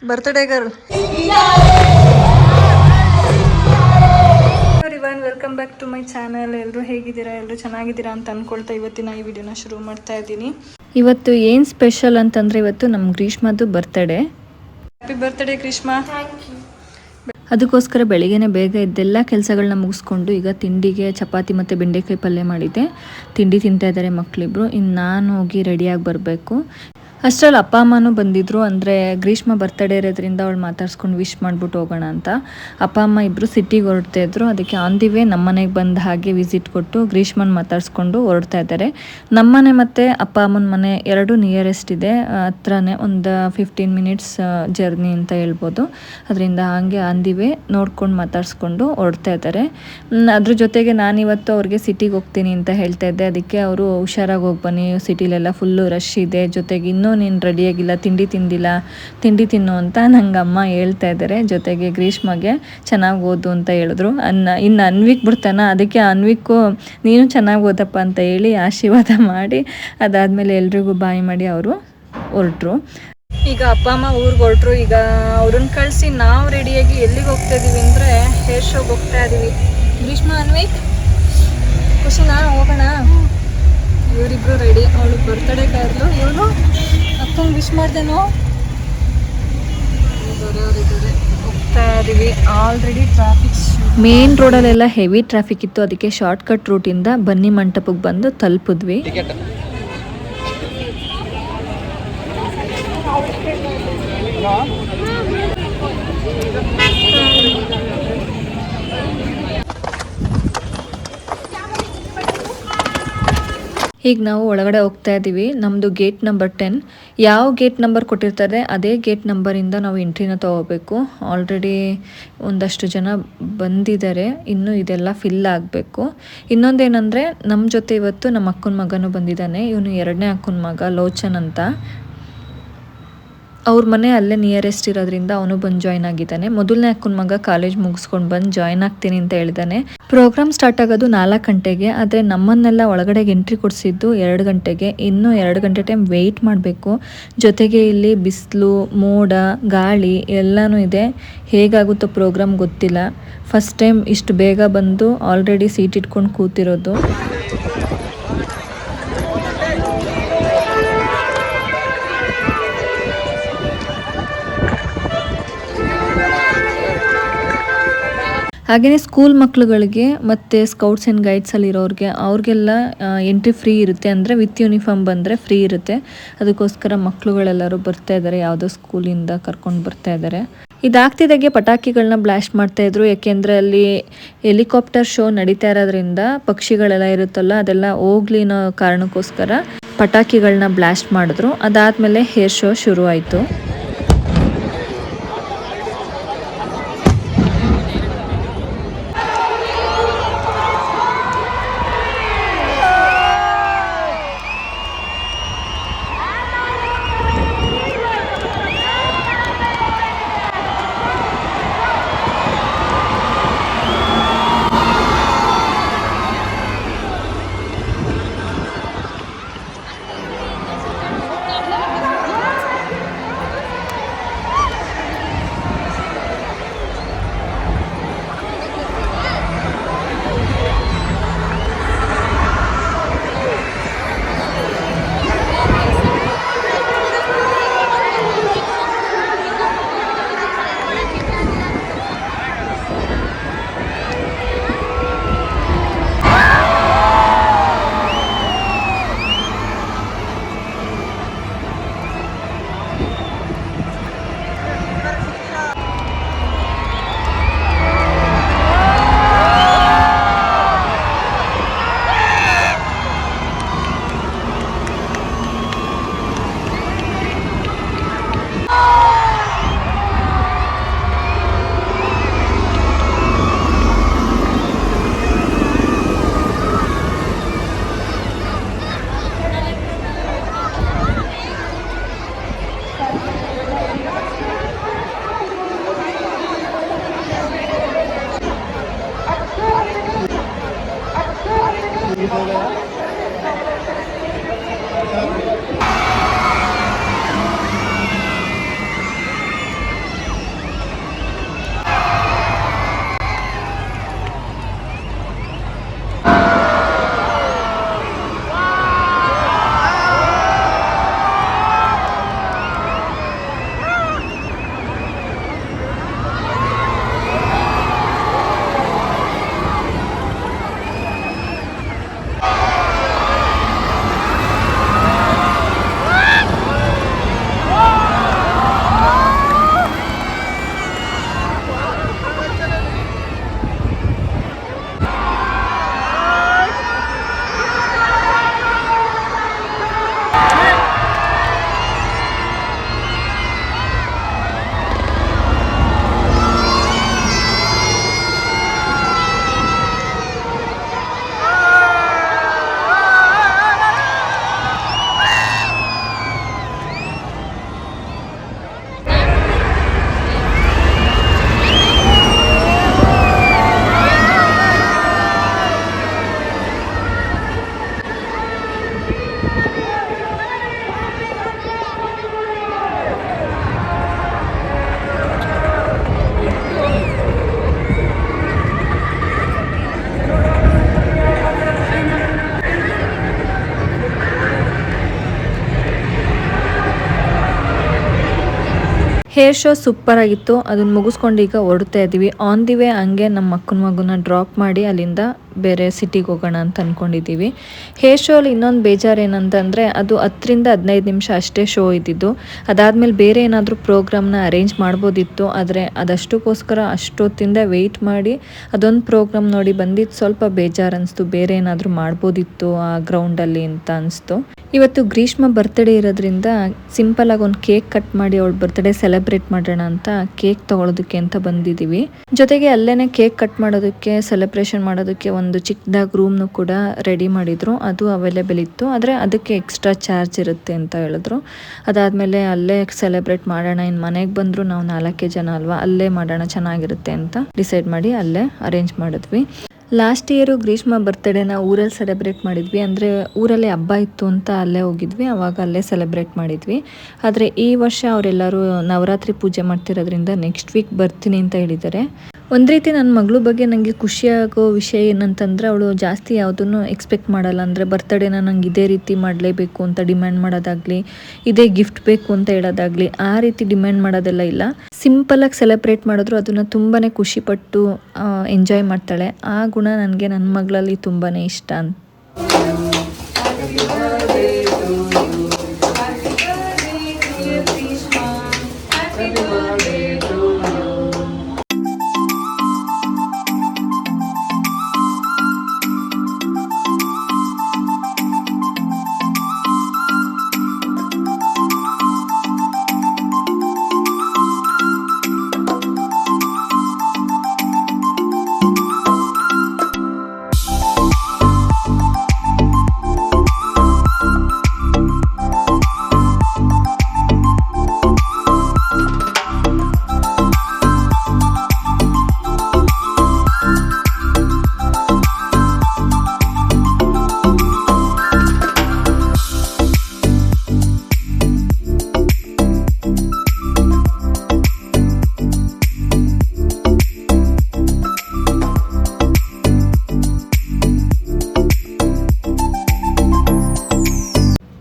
Birthday girl. Everyone, welcome back to my channel. ಎಲ್ಲರೂ ಹೇಗಿದ್ದೀರಾ? ಎಲ್ಲರೂ ಚೆನ್ನಾಗಿದ್ದೀರಾ ಅಂತ ಅಂದ್ಕೊಳ್ತಾ ಇವತ್ತಿನ ಈ ವಿಡಿಯೋನ ಶುರು ಮಾಡ್ತಾ ಇದ್ದೀನಿ. ಇವತ್ತು ಏನು ಸ್ಪೆಷಲ್ ಅಂತಂದರೆ, ಇವತ್ತು ನಮ್ಮ ಗ್ರೀಷ್ಮದ್ದು ಬರ್ತ್ಡೇ. Happy birthday Greeshma. ಅದಕ್ಕೋಸ್ಕರ ಬೆಳಿಗ್ಗೆನೇ ಬೇಗ ಇದ್ದೆಲ್ಲ ಕೆಲಸಗಳನ್ನ ಮುಗಿಸ್ಕೊಂಡು ಈಗ ತಿಂಡಿಗೆ ಚಪಾತಿ ಮತ್ತು ಬೆಂಡೆಕಾಯಿ ಪಲ್ಯ ಮಾಡಿದ್ದೆ. ತಿಂಡಿ ತಿಂತಾ ಇದ್ದಾರೆ ಮಕ್ಕಳಿಬ್ರು. ಇನ್ನು ನಾನು ಹೋಗಿ ರೆಡಿಯಾಗಿ ಬರಬೇಕು. ಅಷ್ಟರಲ್ಲಿ ಅಪ್ಪ ಅಮ್ಮನೂ ಬಂದಿದ್ದರು. ಅಂದರೆ ಗ್ರೀಷ್ಮ ಬರ್ತಡೇ ಇರೋದ್ರಿಂದ ಅವಳು ಮಾತಾಡ್ಸ್ಕೊಂಡು ವಿಶ್ ಮಾಡಿಬಿಟ್ಟು ಹೋಗೋಣ ಅಂತ ಅಪ್ಪ ಅಮ್ಮ ಇಬ್ಬರು ಸಿಟಿಗೆ ಹೊರಡ್ತಾ ಇದ್ರು. ಅದಕ್ಕೆ ಆನ್ ದಿ ವೇ ನಮ್ಮ ಮನೆಗೆ ಬಂದ ಹಾಗೆ ವಿಸಿಟ್ ಕೊಟ್ಟು ಗ್ರೀಷ್ಮನ ಮಾತಾಡಿಸ್ಕೊಂಡು ಹೊರಡ್ತಾ ಇದ್ದಾರೆ. ನಮ್ಮನೆ ಮತ್ತು ಅಪ್ಪ ಅಮ್ಮನ ಮನೆ ಎರಡೂ ನಿಯರೆಸ್ಟ್ ಇದೆ, ಹತ್ರನೇ, ಒಂದು 15 ಮಿನಿಟ್ಸ್ ಜರ್ನಿ ಅಂತ ಹೇಳ್ಬೋದು. ಅದರಿಂದ ಹಾಗೆ ಆನ್ ದಿ ವೇ ನೋಡ್ಕೊಂಡು ಮಾತಾಡಿಸ್ಕೊಂಡು ಹೊರಡ್ತಾ ಇದ್ದಾರೆ. ಅದ್ರ ಜೊತೆಗೆ ನಾನಿವತ್ತು ಅವ್ರಿಗೆ ಸಿಟಿಗೆ ಹೋಗ್ತೀನಿ ಅಂತ ಹೇಳ್ತಾ ಇದ್ದೆ. ಅದಕ್ಕೆ ಅವರು ಹುಷಾರಾಗಿ ಹೋಗಿ ಬನ್ನಿ, ಸಿಟಿಲೆಲ್ಲ ಫುಲ್ಲು ರಶ್ ಇದೆ, ಜೊತೆಗೆ ಇನ್ನೂ ನೀನು ರೆಡಿಯಾಗಿಲ್ಲ, ತಿಂಡಿ ತಿಂದಿಲ್ಲ, ತಿಂಡಿ ತಿನ್ನು ಅಂತ ನಂಗೆ ಅಮ್ಮ ಹೇಳ್ತಾ ಇದ್ದಾರೆ. ಜೊತೆಗೆ ಗ್ರೀಷ್ಮಗೆ ಚೆನ್ನಾಗಿ ಓದು ಅಂತ ಹೇಳಿದ್ರು. ಇನ್ನು ಅನ್ವಿಕ್ ಬಿಡ್ತಾನ, ಅದಕ್ಕೆ ಅನ್ವಿಕ್ಕು ನೀನು ಚೆನ್ನಾಗಿ ಓದಪ್ಪ ಅಂತ ಹೇಳಿ ಆಶೀರ್ವಾದ ಮಾಡಿ ಅದಾದಮೇಲೆ ಎಲ್ರಿಗೂ ಬಾಯಿ ಮಾಡಿ ಅವರು ಹೊರಟ್ರು. ಈಗ ಅಪ್ಪ ಅಮ್ಮ ಊರಿಗೆ ಹೊರಟ್ರು. ಈಗ ಅವ್ರನ್ನ ಕಳಿಸಿ ನಾವು ರೆಡಿಯಾಗಿ ಎಲ್ಲಿಗೆ ಹೋಗ್ತಾ ಇದ್ದೀವಿ ಅಂದರೆ ಹೇರ್ ಶೋಗೆ ಹೋಗ್ತಾ ಇದ್ದೀವಿ. ಗ್ರೀಷ್ಮ, ಅನ್ವಿಕ್, ಖುಷಿನಾ? ಹೋಗೋಣ. ಇವರಿಬ್ರು ರೆಡಿ. ಅವಳು ಬರ್ತ್ಡೇ ಕಾದ್ಲು, ಇವನು ಅಕ್ಕಂಗೆ ವಿಶ್ ಮಾಡ್ದೇನೋ. ಹೋಗ್ತಾ ಇದೀವಿ. ಆಲ್ರೆಡಿ ಟ್ರಾಫಿಕ್, ಮೇನ್ ರೋಡಲ್ಲೆಲ್ಲ ಹೆವಿ ಟ್ರಾಫಿಕ್ ಇತ್ತು. ಅದಕ್ಕೆ ಶಾರ್ಟ್ ಕಟ್ ರೂಟಿಂದ ಬನ್ನಿ ಮಂಟಪಕ್ಕೆ ಬಂದು ತಲುಪಿದ್ವಿ. ಈಗ ನಾವು ಒಳಗಡೆ ಹೋಗ್ತಾ ಇದ್ದೀವಿ. ನಮ್ಮದು ಗೇಟ್ ನಂಬರ್ 10. ಯಾವ ಗೇಟ್ ನಂಬರ್ ಕೊಟ್ಟಿರ್ತಾರೆ ಅದೇ ಗೇಟ್ ನಂಬರಿಂದ ನಾವು ಎಂಟ್ರಿನ ತೊಗೋಬೇಕು. ಆಲ್ರೆಡಿ ಒಂದಷ್ಟು ಜನ ಬಂದಿದ್ದಾರೆ, ಇನ್ನೂ ಇದೆಲ್ಲ ಫಿಲ್ ಆಗಬೇಕು. ಇನ್ನೊಂದೇನೆಂದರೆ ನಮ್ಮ ಜೊತೆ ಇವತ್ತು ನಮ್ಮ ಅಕ್ಕನ ಮಗನೂ ಬಂದಿದ್ದಾನೆ. ಇವನು 2ನೇ ಅಕ್ಕನ ಮಗ ಲೋಚನ್ ಅಂತ. ಅವ್ರ ಮನೆ ಅಲ್ಲೇ ನಿಯರೆಸ್ಟ್ ಇರೋದ್ರಿಂದ ಅವನು ಬಂದು ಜಾಯ್ನ್ ಆಗಿದ್ದಾನೆ. ಮೊದಲನೇ ಅಕ್ಕನ ಮಗ ಕಾಲೇಜ್ ಮುಗಿಸ್ಕೊಂಡು ಬಂದು ಜಾಯ್ನ್ ಆಗ್ತೀನಿ ಅಂತ ಹೇಳಿದ್ದಾನೆ. ಪ್ರೋಗ್ರಾಮ್ ಸ್ಟಾರ್ಟ್ ಆಗೋದು 4 ಗಂಟೆಗೆ, ಆದರೆ ನಮ್ಮನ್ನೆಲ್ಲ ಒಳಗಡೆಗೆ ಎಂಟ್ರಿ ಕೊಡಿಸಿದ್ದು 2 ಗಂಟೆಗೆ. ಇನ್ನೂ 2 ಗಂಟೆ ಟೈಮ್ ವೆಯ್ಟ್ ಮಾಡಬೇಕು. ಜೊತೆಗೆ ಇಲ್ಲಿ ಬಿಸಿಲು, ಮೋಡ, ಗಾಳಿ ಎಲ್ಲನೂ ಇದೆ. ಹೇಗಾಗುತ್ತೋ ಪ್ರೋಗ್ರಾಮ್ ಗೊತ್ತಿಲ್ಲ. ಫಸ್ಟ್ ಟೈಮ್ ಇಷ್ಟು ಬೇಗ ಬಂದು ಆಲ್ರೆಡಿ ಸೀಟ್ ಇಟ್ಕೊಂಡು ಕೂತಿರೋದು. ಹಾಗೆಯೇ ಸ್ಕೂಲ್ ಮಕ್ಳುಗಳಿಗೆ ಮತ್ತು ಸ್ಕೌಟ್ಸ್ ಆ್ಯಂಡ್ ಗೈಡ್ಸಲ್ಲಿ ಇರೋರಿಗೆ ಅವ್ರಿಗೆಲ್ಲ ಎಂಟ್ರಿ ಫ್ರೀ ಇರುತ್ತೆ. ಅಂದರೆ ವಿತ್ ಯೂನಿಫಾರ್ಮ್ ಬಂದರೆ ಫ್ರೀ ಇರುತ್ತೆ. ಅದಕ್ಕೋಸ್ಕರ ಮಕ್ಕಳುಗಳೆಲ್ಲರೂ ಬರ್ತಾ ಇದ್ದಾರೆ, ಯಾವುದೋ ಸ್ಕೂಲಿಂದ ಕರ್ಕೊಂಡು ಬರ್ತಾ ಇದ್ದಾರೆ. ಇದಾಗ್ತಿದ್ದಾಗೆ ಪಟಾಕಿಗಳನ್ನ ಬ್ಲಾಸ್ಟ್ ಮಾಡ್ತಾಯಿದ್ರು. ಯಾಕೆಂದರೆ ಅಲ್ಲಿ ಹೆಲಿಕಾಪ್ಟರ್ ಶೋ ನಡೀತಾ ಇರೋದ್ರಿಂದ ಪಕ್ಷಿಗಳೆಲ್ಲ ಇರುತ್ತಲ್ಲ, ಅದೆಲ್ಲ ಹೋಗ್ಲಿ ಅನ್ನೋ ಕಾರಣಕ್ಕೋಸ್ಕರ ಪಟಾಕಿಗಳನ್ನ ಬ್ಲಾಸ್ಟ್ ಮಾಡಿದ್ರು. ಅದಾದಮೇಲೆ ಹೇರ್ ಶೋ ಶುರು ಆಯಿತು. ಹೇರ್ ಶೋ ಸೂಪರ್ ಆಗಿತ್ತು. ಅದನ್ನ ಮುಗಿಸ್ಕೊಂಡು ಈಗ ಹೊರಡ್ತಾ ಇದ್ದೀವಿ. ಆನ್ ದಿ ವೇ ಹಂಗೆ ನಮ್ಮ ಅಕ್ಕನ ಮಗುನ ಡ್ರಾಪ್ ಮಾಡಿ ಅಲ್ಲಿಂದ ಬೇರೆ ಸಿಟಿಗೆ ಹೋಗೋಣ ಅಂತ ಅಂದ್ಕೊಂಡಿದ್ದೀವಿ. ಹೇರ್ ಶೋಲ್ಲಿ ಇನ್ನೊಂದು ಬೇಜಾರು ಏನಂತಂದರೆ ಅದು 10-15 ನಿಮಿಷ ಅಷ್ಟೇ ಶೋ ಇದ್ದಿದ್ದು. ಅದಾದಮೇಲೆ ಬೇರೆ ಏನಾದರೂ ಪ್ರೋಗ್ರಾಮ್ನ ಅರೇಂಜ್ ಮಾಡ್ಬೋದಿತ್ತು. ಆದರೆ ಅದಷ್ಟಕ್ಕೋಸ್ಕರ ಅಷ್ಟೊತ್ತಿಂದ ವೆಯ್ಟ್ ಮಾಡಿ ಅದೊಂದು ಪ್ರೋಗ್ರಾಮ್ ನೋಡಿ ಬಂದಿದ್ದು ಸ್ವಲ್ಪ ಬೇಜಾರು ಅನಿಸ್ತು. ಬೇರೆ ಏನಾದರೂ ಮಾಡ್ಬೋದಿತ್ತು ಆ ಗ್ರೌಂಡಲ್ಲಿ ಅಂತ ಅನಿಸ್ತು. ಇವತ್ತು ಗ್ರೀಷ್ಮ ಬರ್ತ್ಡೇ ಇರೋದ್ರಿಂದ ಸಿಂಪಲಾಗಿ ಒಂದು ಕೇಕ್ ಕಟ್ ಮಾಡಿ ಅವಳ ಬರ್ತ್ಡೇ ಸೆಲೆಬ್ರೇಟ್ ಮಾಡೋಣ ಅಂತ ಕೇಕ್ ತೊಗೊಳೋದಕ್ಕೆ ಅಂತ ಬಂದಿದ್ದೀವಿ. ಜೊತೆಗೆ ಅಲ್ಲೇ ಕೇಕ್ ಕಟ್ ಮಾಡೋದಕ್ಕೆ ಸೆಲೆಬ್ರೇಷನ್ ಮಾಡೋದಕ್ಕೆ ಒಂದು ಚಿಕ್ಕದಾಗಿ ರೂಮ್ನು ಕೂಡ ರೆಡಿ ಮಾಡಿದ್ರು. ಅದು ಅವೈಲೇಬಲ್ ಇತ್ತು. ಆದರೆ ಅದಕ್ಕೆ ಎಕ್ಸ್ಟ್ರಾ ಚಾರ್ಜ್ ಇರುತ್ತೆ ಅಂತ ಹೇಳಿದ್ರು. ಅದಾದಮೇಲೆ ಅಲ್ಲೇ ಸೆಲೆಬ್ರೇಟ್ ಮಾಡೋಣ, ಇನ್ನು ಮನೆಗೆ ಬಂದರೂ ನಾವು 4 ಜನ ಅಲ್ವಾ, ಅಲ್ಲೇ ಮಾಡೋಣ ಚೆನ್ನಾಗಿರುತ್ತೆ ಅಂತ ಡಿಸೈಡ್ ಮಾಡಿ ಅಲ್ಲೇ ಅರೇಂಜ್ ಮಾಡಿದ್ವಿ. ಲಾಸ್ಟ್ ಇಯರು ಗ್ರೀಷ್ಮ ಬರ್ತ್ಡೇನ ಊರಲ್ಲಿ ಸೆಲೆಬ್ರೇಟ್ ಮಾಡಿದ್ವಿ. ಅಂದರೆ ಊರಲ್ಲಿ ಹಬ್ಬ ಇತ್ತು ಅಂತ ಅಲ್ಲೇ ಹೋಗಿದ್ವಿ, ಆವಾಗ ಅಲ್ಲೇ ಸೆಲೆಬ್ರೇಟ್ ಮಾಡಿದ್ವಿ. ಆದರೆ ಈ ವರ್ಷ ಅವರೆಲ್ಲರೂ ನವರಾತ್ರಿ ಪೂಜೆ ಮಾಡ್ತಿರೋದ್ರಿಂದ ನೆಕ್ಸ್ಟ್ ವೀಕ್ ಬರ್ತೀನಿ ಅಂತ ಹೇಳಿದ್ದಾರೆ. ಒಂದು ರೀತಿ ನನ್ನ ಮಗಳ ಬಗ್ಗೆ ನನಗೆ ಖುಷಿಯಾಗೋ ವಿಷಯ ಏನಂತಂದರೆ ಅವಳು ಜಾಸ್ತಿ ಯಾವುದನ್ನು ಎಕ್ಸ್ಪೆಕ್ಟ್ ಮಾಡಲ್ಲ. ಅಂದರೆ ಬರ್ತ್ಡೇನ ನಂಗೆ ಇದೇ ರೀತಿ ಮಾಡಲೇಬೇಕು ಅಂತ ಡಿಮ್ಯಾಂಡ್ ಮಾಡೋದಾಗಲಿ, ಇದೇ ಗಿಫ್ಟ್ ಬೇಕು ಅಂತ ಹೇಳೋದಾಗಲಿ, ಆ ರೀತಿ ಡಿಮ್ಯಾಂಡ್ ಮಾಡೋದೆಲ್ಲ ಇಲ್ಲ. ಸಿಂಪಲಾಗಿ ಸೆಲೆಬ್ರೇಟ್ ಮಾಡಿದ್ರು ಅದನ್ನು ತುಂಬಾ ಖುಷಿಪಟ್ಟು ಎಂಜಾಯ್ ಮಾಡ್ತಾಳೆ. ಆ ಗುಣ ನನಗೆ ನನ್ನ ಮಗಳಲ್ಲಿ ತುಂಬಾ ಇಷ್ಟ.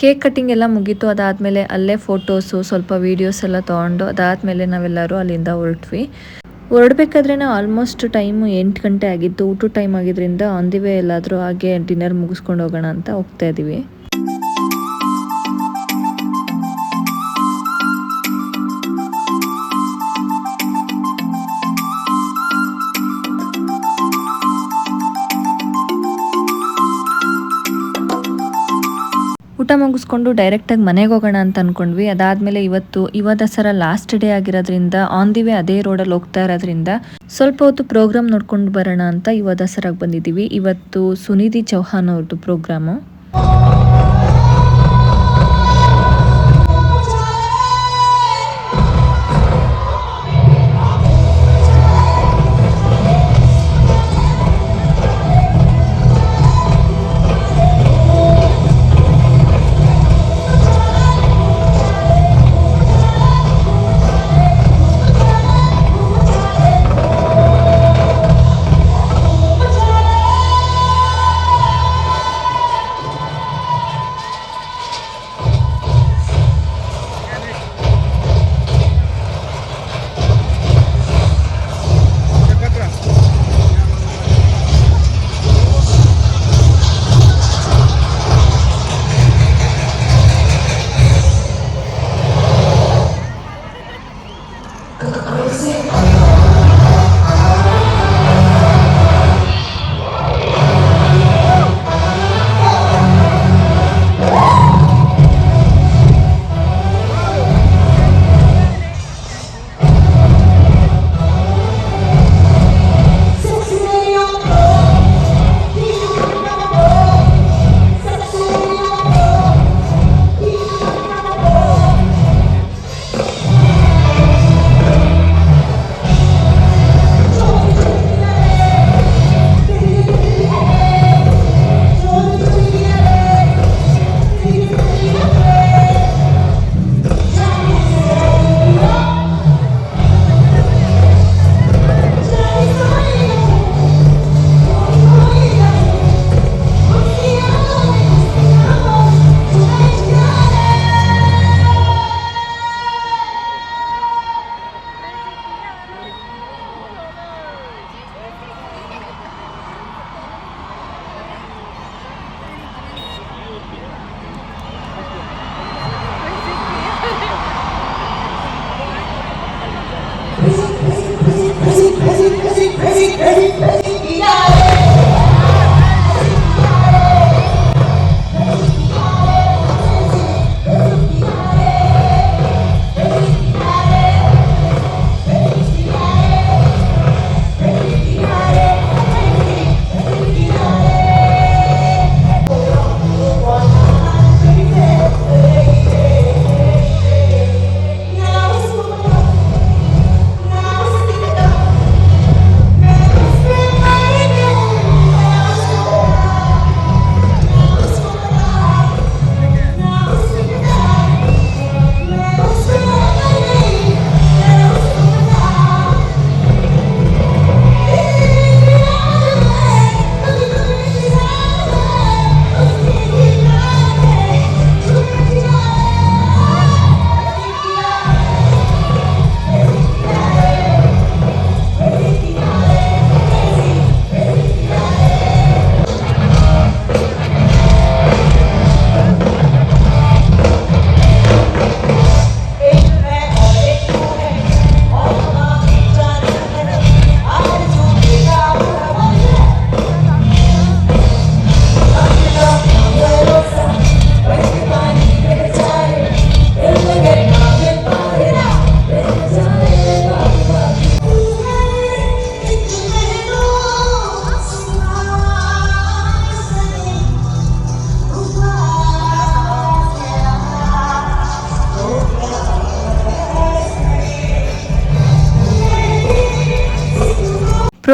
ಕೇಕ್ ಕಟ್ಟಿಂಗ್ ಎಲ್ಲ ಮುಗೀತು. ಅದಾದಮೇಲೆ ಅಲ್ಲೇ ಫೋಟೋಸು ಸ್ವಲ್ಪ ವೀಡಿಯೋಸ್ ಎಲ್ಲ ತೊಗೊಂಡು ಅದಾದಮೇಲೆ ನಾವೆಲ್ಲರೂ ಅಲ್ಲಿಂದ ಹೊರಡಬೇಕಾದ್ರೆ ನಾವು ಆಲ್ಮೋಸ್ಟ್ ಟೈಮು 8 ಗಂಟೆ ಆಗಿತ್ತು. ಊಟ ಟೈಮ್ ಆಗಿದ್ದರಿಂದ ಆನ್ ದಿ ವೇ ಎಲ್ಲಾದರೂ ಹಾಗೆ ಡಿನ್ನರ್ ಮುಗಿಸ್ಕೊಂಡು ಹೋಗೋಣ ಅಂತ ಹೋಗ್ತಾ ಇದ್ದೀವಿ. ಊಟ ಮುಗಿಸ್ಕೊಂಡು ಡೈರೆಕ್ಟಾಗಿ ಮನೆಗೆ ಹೋಗೋಣ ಅಂತ ಅಂದ್ಕೊಂಡ್ವಿ. ಅದಾದಮೇಲೆ ಇವತ್ತು ದಸರಾ ಲಾಸ್ಟ್ ಡೇ ಆಗಿರೋದ್ರಿಂದ ಆನ್ ದಿ ವೇ ಅದೇ ರೋಡಲ್ಲಿ ಹೋಗ್ತಾ ಇರೋದ್ರಿಂದ ಸ್ವಲ್ಪ ಹೊತ್ತು ಪ್ರೋಗ್ರಾಮ್ ನೋಡ್ಕೊಂಡು ಬರೋಣ ಅಂತ ದಸರಾಗೆ ಬಂದಿದ್ದೀವಿ. ಇವತ್ತು ಸುನಿಧಿ ಚೌಹಾನ್ ಅವ್ರದ್ದು ಪ್ರೋಗ್ರಾಮು.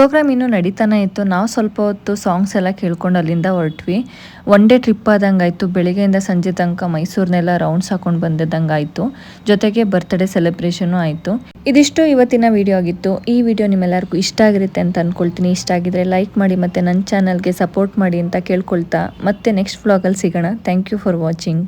ಪ್ರೋಗ್ರಾಮ್ ಇನ್ನೂ ನಡೀತಾನೆ ಇತ್ತು. ನಾವು ಸ್ವಲ್ಪ ಹೊತ್ತು ಸಾಂಗ್ಸ್ ಎಲ್ಲ ಕೇಳ್ಕೊಂಡು ಅಲ್ಲಿಂದ ಹೊರಟ್ವಿ. ಒನ್ ಡೇ ಟ್ರಿಪ್ ಆದಂಗೆ ಆಯಿತು. ಬೆಳಿಗ್ಗೆಯಿಂದ ಸಂಜೆ ತನಕ ಮೈಸೂರನ್ನೆಲ್ಲ ರೌಂಡ್ಸ್ ಹಾಕೊಂಡು ಬಂದಿದ್ದಂಗೆ ಆಯಿತು. ಜೊತೆಗೆ ಬರ್ತ್ಡೇ ಸೆಲೆಬ್ರೇಷನು ಆಯಿತು. ಇದಿಷ್ಟು ಇವತ್ತಿನ ವಿಡಿಯೋ ಆಗಿತ್ತು. ಈ ವಿಡಿಯೋ ನಿಮ್ಮೆಲ್ಲರಿಗೂ ಇಷ್ಟ ಆಗಿರುತ್ತೆ ಅಂತ ಅಂದ್ಕೊಳ್ತೀನಿ. ಇಷ್ಟ ಆಗಿದ್ರೆ ಲೈಕ್ ಮಾಡಿ ಮತ್ತು ನನ್ನ ಚಾನಲ್ಗೆ ಸಪೋರ್ಟ್ ಮಾಡಿ ಅಂತ ಕೇಳ್ಕೊಳ್ತಾ ಮತ್ತೆ ನೆಕ್ಸ್ಟ್ ವ್ಲಾಗಲ್ಲಿ ಸಿಗೋಣ. Thank you for watching.